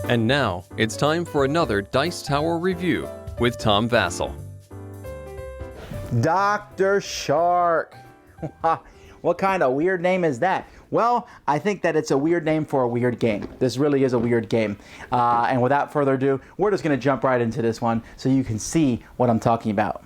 And now, it's time for another Dice Tower review with Tom Vasel. Dr. Shark. What kind of weird name is that? Well, I think that it's a weird name for a weird game. This really is a weird game. And without further ado, we're just going to jump right into this one so you can see what I'm talking about.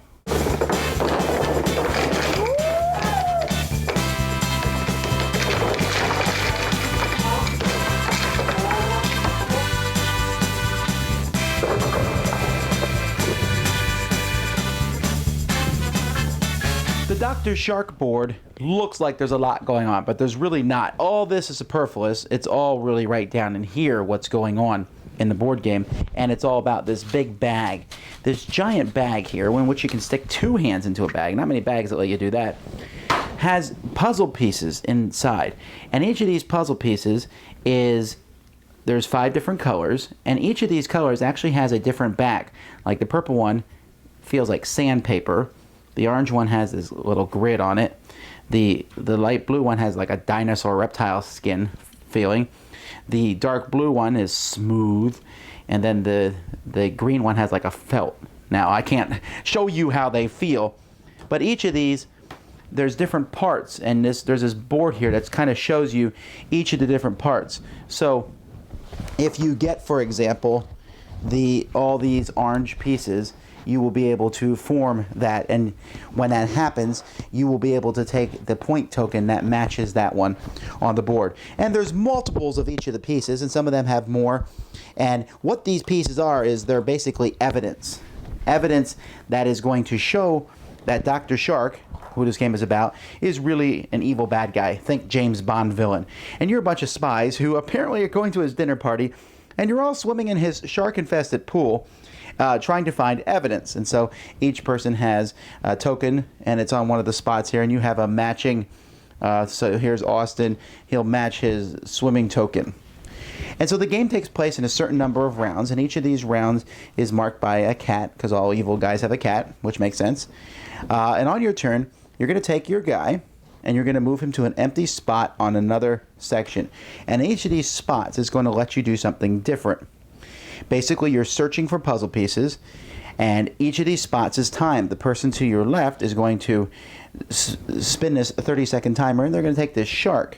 The Dr. Shark board looks like there's a lot going on, but there's really not. All this is superfluous. It's all really right down in here what's going on in the board game, and it's all about this big bag. This giant bag here, in which you can stick two hands into a bag, not many bags that let you do that, has puzzle pieces inside. And each of these puzzle pieces there's 5 different colors, and each of these colors actually has a different back. Like the purple one feels like sandpaper. The orange one has this little grid on it. The light blue one has like a dinosaur reptile skin feeling. The dark blue one is smooth. And then the green one has like a felt. Now, I can't show you how they feel, but each of these, there's different parts. And there's this board here that kind of shows you each of the different parts. So if you get, for example, all these orange pieces, you will be able to form that, and when that happens, you will be able to take the point token that matches that one on the board. And there's multiples of each of the pieces, and some of them have more. And what these pieces are is they're basically evidence that is going to show that Dr. Shark, who this game is about, is really an evil bad guy. Think James Bond villain. And you're a bunch of spies who apparently are going to his dinner party, and you're all swimming in his shark-infested pool, trying to find evidence. And so each person has a token, and it's on one of the spots here, and you have a matching. So here's Austin. He'll match his swimming token. And so the game takes place in a certain number of rounds, and each of these rounds is marked by a cat, because all evil guys have a cat, which makes sense. And on your turn, you're going to take your guy, and you're going to move him to an empty spot on another section. And each of these spots is going to let you do something different. Basically, you're searching for puzzle pieces, and each of these spots is timed. The person to your left is going to spin this 30-second timer, and they're going to take this shark.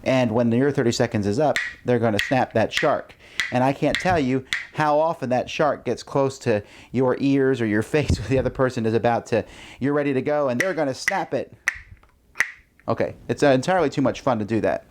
And when your 30 seconds is up, they're going to snap that shark. And I can't tell you how often that shark gets close to your ears or your face when the other person is you're ready to go, and they're going to snap it. Okay, it's entirely too much fun to do that.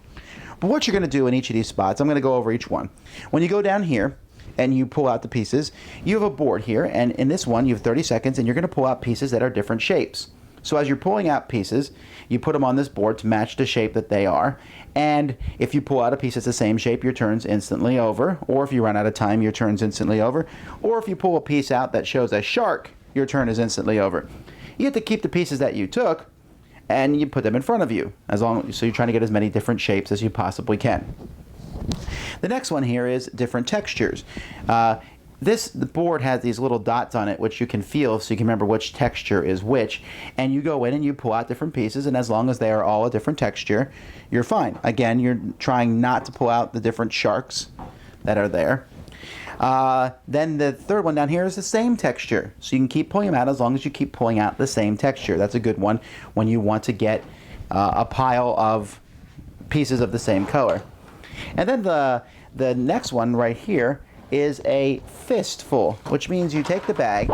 But what you're going to do in each of these spots, I'm going to go over each one. When you go down here, and you pull out the pieces, you have a board here, and in this one you have 30 seconds, and you're going to pull out pieces that are different shapes. So as you're pulling out pieces, you put them on this board to match the shape that they are, and if you pull out a piece that's the same shape, your turn's instantly over, or if you run out of time, your turn's instantly over, or if you pull a piece out that shows a shark, your turn is instantly over. You have to keep the pieces that you took, and you put them in front of you, so you're trying to get as many different shapes as you possibly can. The next one here is different textures. The board has these little dots on it which you can feel so you can remember which texture is which, and you go in and you pull out different pieces, and as long as they are all a different texture, you're fine. Again, you're trying not to pull out the different sharks that are there. Then the third one down here is the same texture, so you can keep pulling them out as long as you keep pulling out the same texture. That's a good one when you want to get a pile of pieces of the same color. And then the next one right here is a fistful, which means you take the bag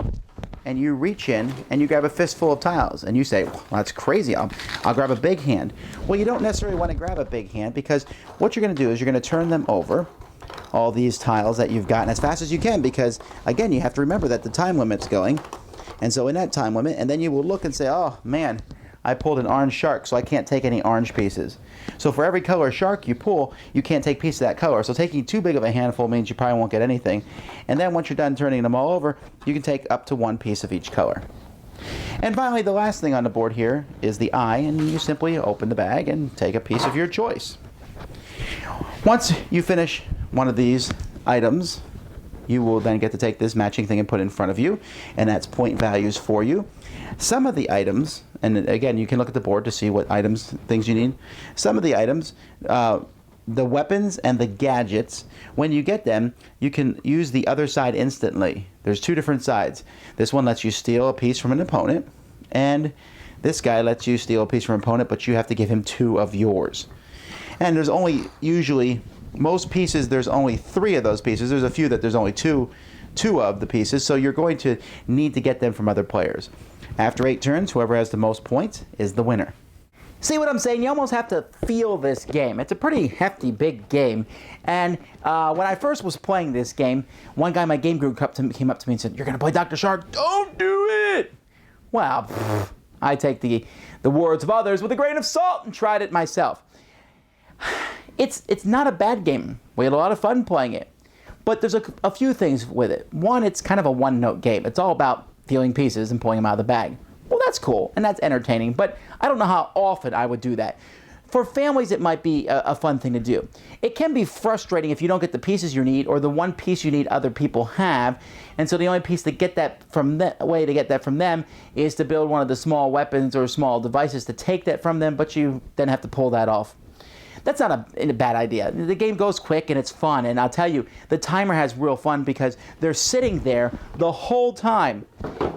and you reach in and you grab a fistful of tiles, and you say, well, that's crazy, I'll grab a big hand. Well, you don't necessarily want to grab a big hand, because what you're going to do is you're going to turn them over, all these tiles that you've gotten, as fast as you can, because again, you have to remember that the time limit's going. And so in that time limit, and then you will look and say, oh man, I pulled an orange shark, so I can't take any orange pieces. So for every color shark you pull, you can't take pieces of that color. So taking too big of a handful means you probably won't get anything. And then once you're done turning them all over, you can take up to one piece of each color. And finally, the last thing on the board here is the eye, and you simply open the bag and take a piece of your choice. Once you finish one of these items, you will then get to take this matching thing and put it in front of you, and that's point values for you. Some of the items, and again, you can look at the board to see what things you need. Some of the items, the weapons and the gadgets, when you get them, you can use the other side instantly. There's two different sides. This one lets you steal a piece from an opponent, and this guy lets you steal a piece from an opponent, but you have to give him 2 of yours. And there's only usually, most pieces, there's only 3 of those pieces. There's a few that there's only two of the pieces, so you're going to need to get them from other players. After 8 turns, whoever has the most points is the winner. See what I'm saying? You almost have to feel this game. It's a pretty hefty, big game. And when I first was playing this game, one guy in my game group came up to me and said, "You're going to play Dr. Shark? Don't do it!" Well, I take the words of others with a grain of salt and tried it myself. It's not a bad game. We had a lot of fun playing it. But there's a few things with it. One, it's kind of a one-note game. It's all about feeling pieces and pulling them out of the bag. Well, that's cool, and that's entertaining, but I don't know how often I would do that. For families, it might be a fun thing to do. It can be frustrating if you don't get the pieces you need, or the one piece you need other people have, and so the only piece to get that from way to get that from them is to build one of the small weapons or small devices to take that from them, but you then have to pull that off. That's not a bad idea. The game goes quick and it's fun, and I'll tell you, the timer has real fun because they're sitting there the whole time,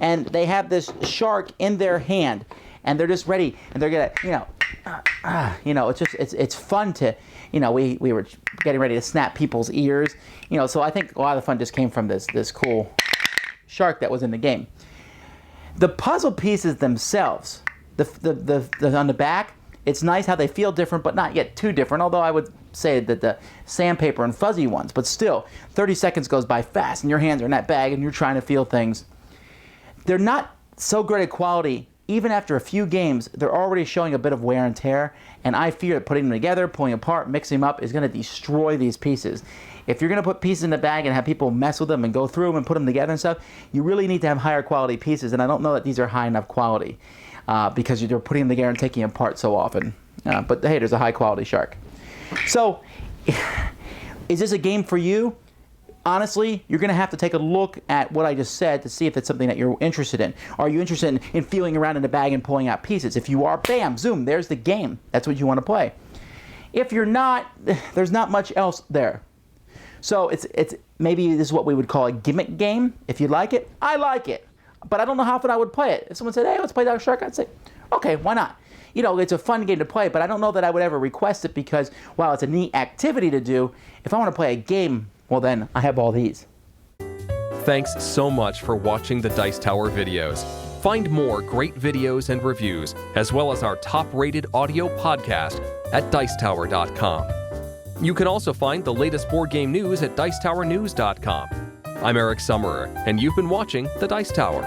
and they have this shark in their hand, and they're just ready, and they're gonna, it's fun to, we were getting ready to snap people's ears, so I think a lot of the fun just came from this cool shark that was in the game. The puzzle pieces themselves, the on the back, it's nice how they feel different, but not yet too different, although I would say that the sandpaper and fuzzy ones, but still, 30 seconds goes by fast, and your hands are in that bag, and you're trying to feel things. They're not so great at quality. Even after a few games, they're already showing a bit of wear and tear, and I fear that putting them together, pulling apart, mixing them up is going to destroy these pieces. If you're going to put pieces in the bag and have people mess with them and go through them and put them together and stuff, you really need to have higher quality pieces, and I don't know that these are high enough quality. Because you're putting them together and taking them apart so often. But hey, there's a high quality shark. So, is this a game for you? Honestly, you're going to have to take a look at what I just said to see if it's something that you're interested in. Are you interested in feeling around in the bag and pulling out pieces? If you are, bam, zoom, there's the game. That's what you want to play. If you're not, there's not much else there. So it's maybe this is what we would call a gimmick game. If you like it, I like it. But I don't know how often I would play it. If someone said, "Hey, let's play Dr. Shark," I'd say, okay, why not? It's a fun game to play, but I don't know that I would ever request it because, while it's a neat activity to do, if I want to play a game, well then, I have all these. Thanks so much for watching the Dice Tower videos. Find more great videos and reviews, as well as our top-rated audio podcast at Dicetower.com. You can also find the latest board game news at Dicetowernews.com. I'm Eric Summerer, and you've been watching The Dice Tower.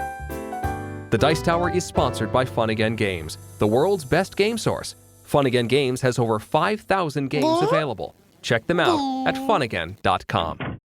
The Dice Tower is sponsored by Fun Again Games, the world's best game source. Fun Again Games has over 5,000 games available. Check them out at funagain.com.